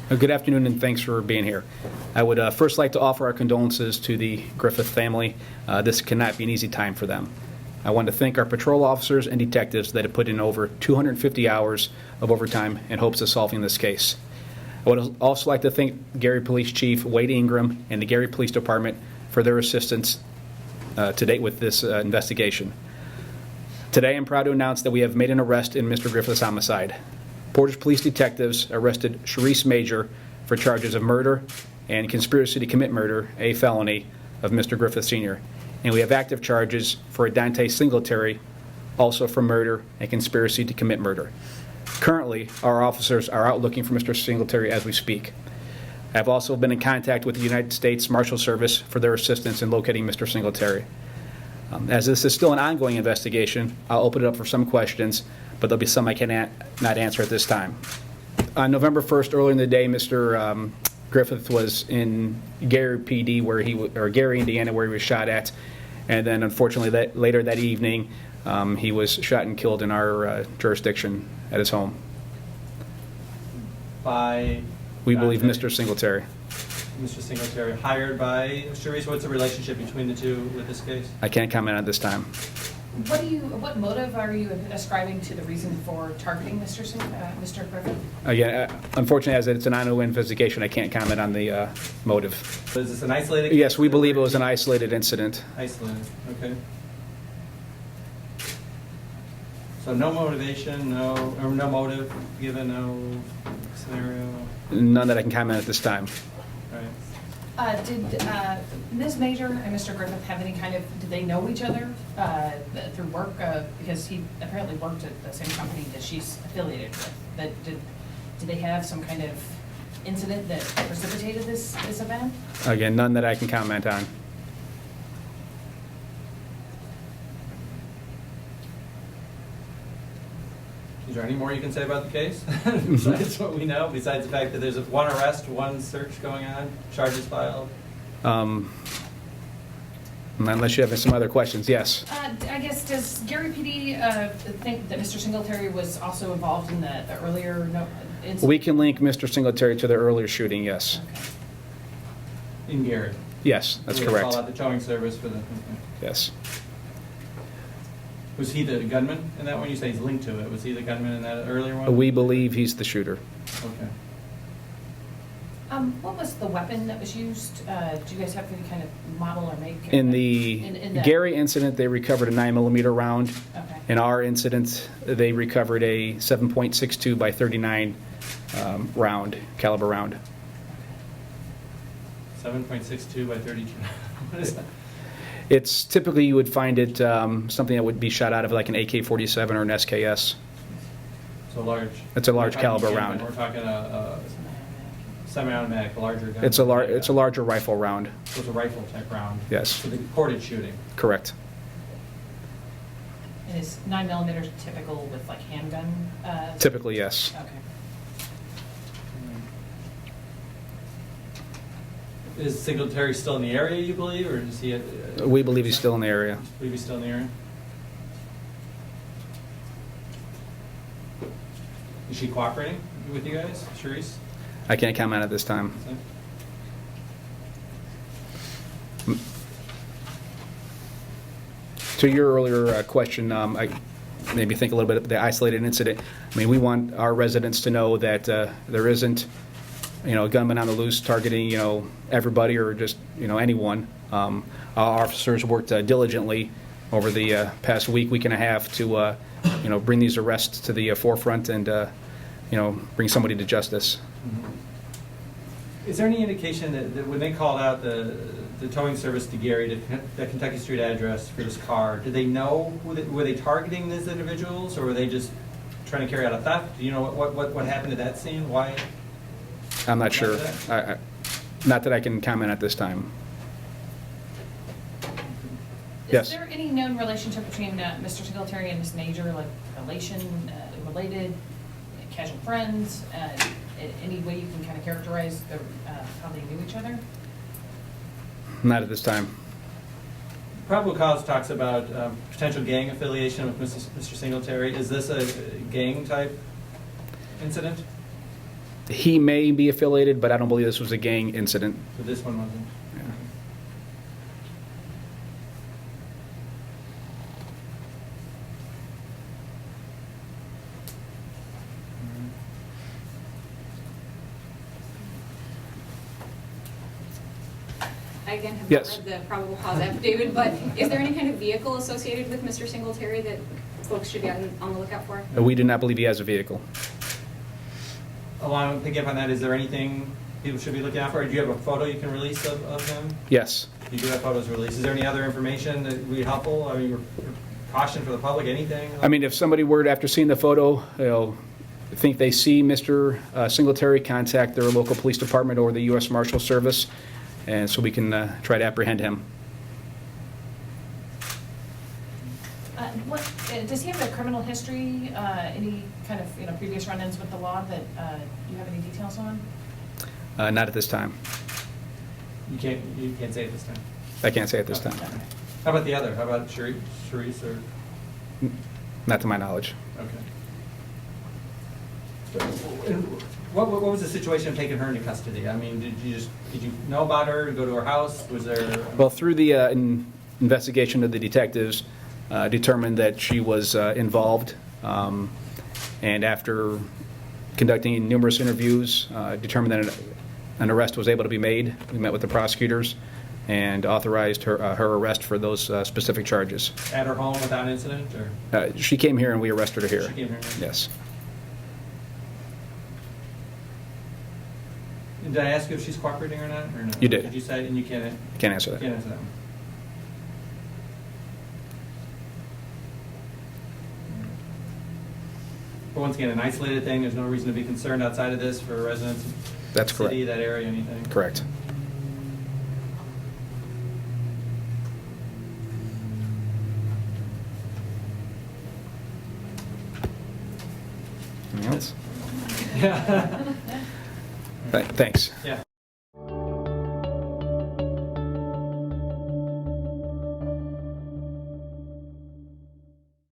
Good afternoon, and thanks for being here. I would first like to offer our condolences to the Griffith family. This cannot be an easy time for them. I want to thank our patrol officers and detectives that have put in over 250 hours of overtime in hopes of solving this case. I would also like to thank Gary Police Chief Wade Ingram and the Gary Police Department for their assistance to date with this investigation. Today, I'm proud to announce that we have made an arrest in Mr. Griffith's homicide. Portage Police detectives arrested Sharice Major for charges of murder and conspiracy to commit murder, a felony, of Mr. Griffith Sr. And we have active charges for Dontaye Singletary, also for murder and conspiracy to commit murder. Currently, our officers are out looking for Mr. Singletary as we speak. I have also been in contact with the United States Marshal Service for their assistance in locating Mr. Singletary. As this is still an ongoing investigation, I'll open it up for some questions, but there'll be some I cannot not answer at this time. On November 1st, earlier in the day, Mr. Griffith was in Gary PD, or Gary, Indiana, where he was shot at, and then unfortunately later that evening, he was shot and killed in our jurisdiction at his home. By? We believe Mr. Singletary. Mr. Singletary, hired by Sharice. What's the relationship between the two with this case? I can't comment at this time. What motive are you ascribing to the reason for targeting Mr. Griffith? Again, unfortunately, as it's an ongoing investigation, I can't comment on the motive. So is this an isolated case? Yes, we believe it was an isolated incident. Isolated, okay. So no motivation, no motive given, no scenario? None that I can comment at this time. Right. Did Ms. Major and Mr. Griffith have any kind of, did they know each other through work? Because he apparently worked at the same company that she's affiliated with. Did they have some kind of incident that precipitated this event? Again, none that I can comment on. Is there any more you can say about the case besides what we know, besides the fact that there's one arrest, one search going on, charges filed? Unless you have some other questions, yes. I guess, does Gary PD think that Mr. Singletary was also involved in the earlier incident? We can link Mr. Singletary to the earlier shooting, yes. Okay. In Gary? Yes, that's we correct. Call out the towing service for the... Okay. Yes. Was he the gunman in that one? You say he's linked to it. Was he the gunman in that earlier one? We believe he's the shooter. Okay. What was the weapon that was used? Do you guys have any kind of model or make? In the Gary incident, they recovered a 9mm round. Okay. In our incident, they recovered a 7.62 by 39 caliber round. 7.62 by 32. What is that? It's typically, you would find it something that would be shot out of like an AK-47 or an SKS. So large. It's a large caliber round. We're talking a semi-automatic, a larger gun. It's a larger rifle round. So it's a rifle type round. Yes. For the Portage shooting. Correct. And is 9mm typical with like handgun? Typically, yes. Okay. Is Singletary still in the area, you believe, or is he? We believe he's still in the area. Believe he's still in the area. Is she cooperating with you guys, Sharice? I can't comment at this time. To your earlier question, I maybe think a little bit of the isolated incident. I mean, we want our residents to know that there isn't, a gunman on the loose targeting, everybody or just, anyone. Our officers worked diligently over the past week and a half to, bring these arrests to the forefront and, bring somebody to justice. Mm-hmm. Is there any indication that when they called out the towing service to Gary, to the Kentucky Street address for this car, did they know, were they targeting these individuals, or were they just trying to carry out a theft? Do you know what happened to that scene? Why? I'm not sure. Not that I can comment at this time. Yes. Is there any known relationship between Mr. Singletary and Ms. Major, like related, casual friends? Any way you can kind of characterize how they knew each other? Not at this time. Probable cause talks about potential gang affiliation with Mr. Singletary. Is this a gang type incident? He may be affiliated, but I don't believe this was a gang incident. So this one wasn't? I again have not Yes. read the probable cause affidavit, but is there any kind of vehicle associated with Mr. Singletary that folks should be on the lookout for? We do not believe he has a vehicle. Along, picking up on that, is there anything people should be looking out for? Do you have a photo you can release of him? Yes. You do have photos released. Is there any other information that would be helpful? I mean, caution for the public, anything? I mean, if somebody were to, after seeing the photo, think they see Mr. Singletary, contact their local police department or the U.S. Marshal Service, and so we can try to apprehend him. Does he have a criminal history, any kind of, previous run-ins with the law that you have any details on? Not at this time. You can't say it this time. I can't say at this time. How about the other? How about Sharice or? Not to my knowledge. Okay. What was the situation of taking her into custody? I mean, did you know about her, go to her house? Was there? Well, through the investigation of the detectives, determined that she was involved, and after conducting numerous interviews, determined that an arrest was able to be made. We met with the prosecutors and authorized her arrest for those specific charges. At her home without incident, or? She came here and we arrested her here. She came here? Yes. Did I ask you if she's cooperating or not? Or no? You did. Did you say, and you can't? Can't answer that. Can't answer that one. But once again, an isolated thing, there's no reason to be concerned outside of this for residents of That's the city, correct. that area, anything? Correct. Anything else? Thanks. Yeah.